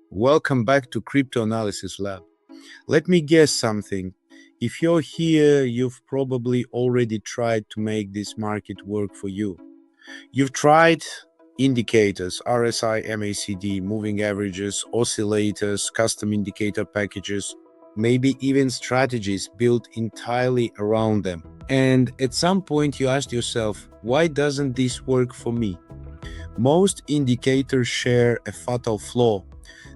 Welcome back to Crypto Analysis Lab. Let me guess something. If you're here, you've probably already tried to make this market work for you. You've tried indicators, RSI, MACD, moving averages, oscillators, custom indicator packages, maybe even strategies built entirely around them. And at some point you asked yourself, why doesn't this work for me? Most indicators share a fatal flaw.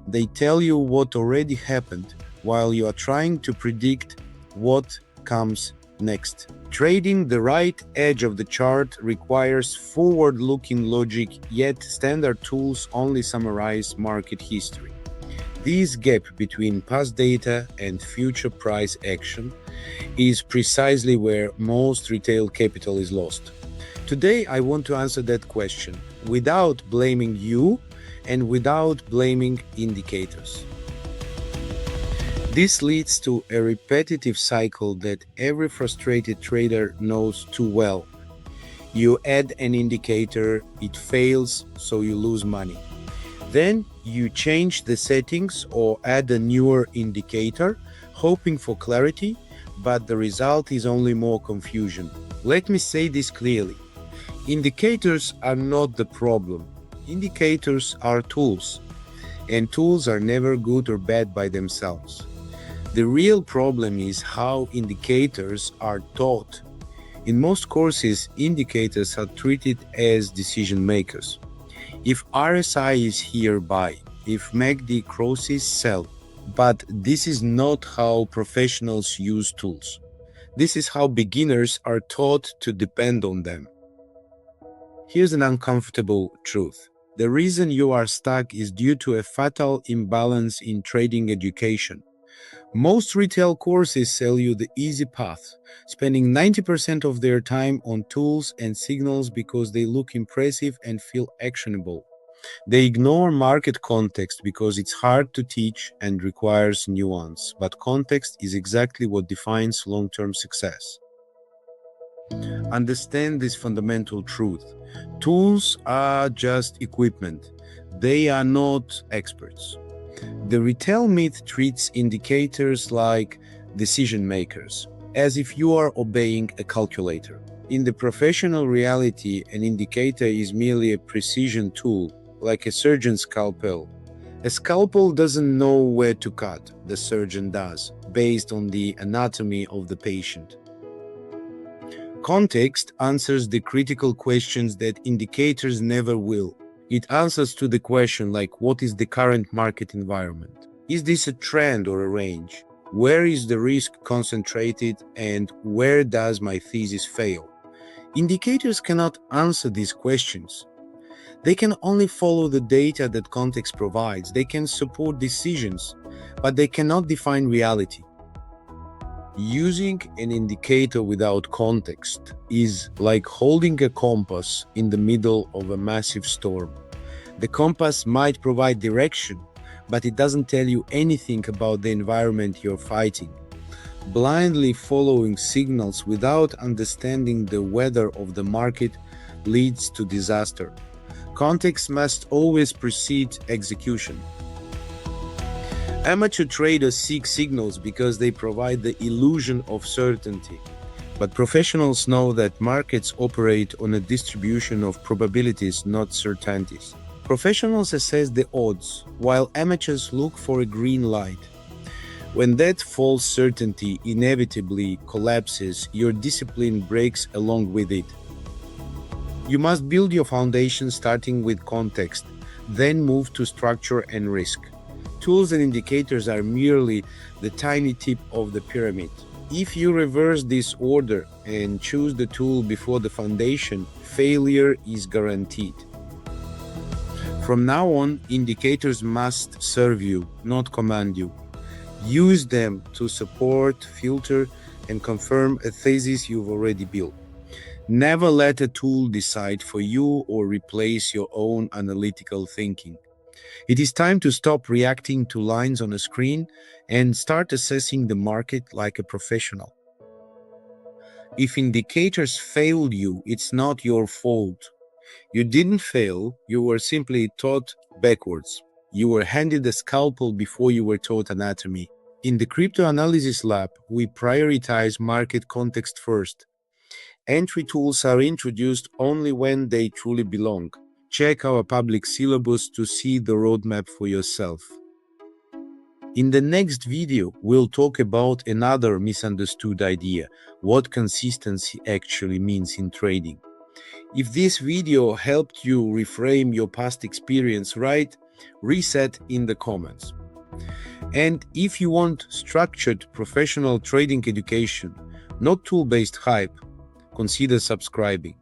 They tell you what already happened while you are trying to predict what comes next. Trading the right edge of the chart requires forward-looking logic, yet standard tools only summarize market history. This gap between past data and future price action is precisely where most retail capital is lost. Today, I want to answer that question without blaming you and without blaming indicators. This leads to a repetitive cycle that every frustrated trader knows too well. You add an indicator, it fails, so you lose money. Then you change the settings or add a newer indicator, hoping for clarity, but the result is only more confusion. Let me say this clearly. Indicators are not the problem. Indicators are tools, and tools are never good or bad by themselves. The real problem is how indicators are taught. In most courses, indicators are treated as decision makers. If RSI is here, buy. If MACD crosses, sell. But this is not how professionals use tools. This is how beginners are taught to depend on them. Here's an uncomfortable truth. The reason you are stuck is due to a fatal imbalance in trading education. Most retail courses sell you the easy path, spending 90% of their time on tools and signals because they look impressive and feel actionable. They ignore market context because it's hard to teach and requires nuance, but context is exactly what defines long-term success. Understand this fundamental truth. Tools are just equipment. They are not experts. The retail myth treats indicators like decision makers, as if you are obeying a calculator. In the professional reality, an indicator is merely a precision tool, like a surgeon's scalpel. A scalpel doesn't know where to cut, the surgeon does, based on the anatomy of the patient. Context answers the critical questions that indicators never will. It answers to the question like, what is the current market environment? Is this a trend or a range? Where is the risk concentrated and where does my thesis fail? Indicators cannot answer these questions. They can only follow the data that context provides. They can support decisions, but they cannot define reality. Using an indicator without context is like holding a compass in the middle of a massive storm. The compass might provide direction, but it doesn't tell you anything about the environment you're fighting. Blindly following signals without understanding the weather of the market leads to disaster. Context must always precede execution. Amateur traders seek signals because they provide the illusion of certainty. But professionals know that markets operate on a distribution of probabilities, not certainties. Professionals assess the odds, while amateurs look for a green light. When that false certainty inevitably collapses, your discipline breaks along with it. You must build your foundation starting with context, then move to structure and risk. Tools and indicators are merely the tiny tip of the pyramid. If you reverse this order and choose the tool before the foundation, failure is guaranteed. From now on, indicators must serve you, not command you. Use them to support, filter, and confirm a thesis you've already built. Never let a tool decide for you or replace your own analytical thinking. It is time to stop reacting to lines on a screen and start assessing the market like a professional. If indicators failed you, it's not your fault. You didn't fail, you were simply taught backwards. You were handed a scalpel before you were taught anatomy. In the crypto analysis lab, we prioritize market context first. Entry tools are introduced only when they truly belong. Check our public syllabus to see the roadmap for yourself. In the next video, we'll talk about another misunderstood idea, what consistency actually means in trading. If this video helped you reframe your past experience, write reset in the comments. And if you want structured professional trading education, not tool-based hype, consider subscribing.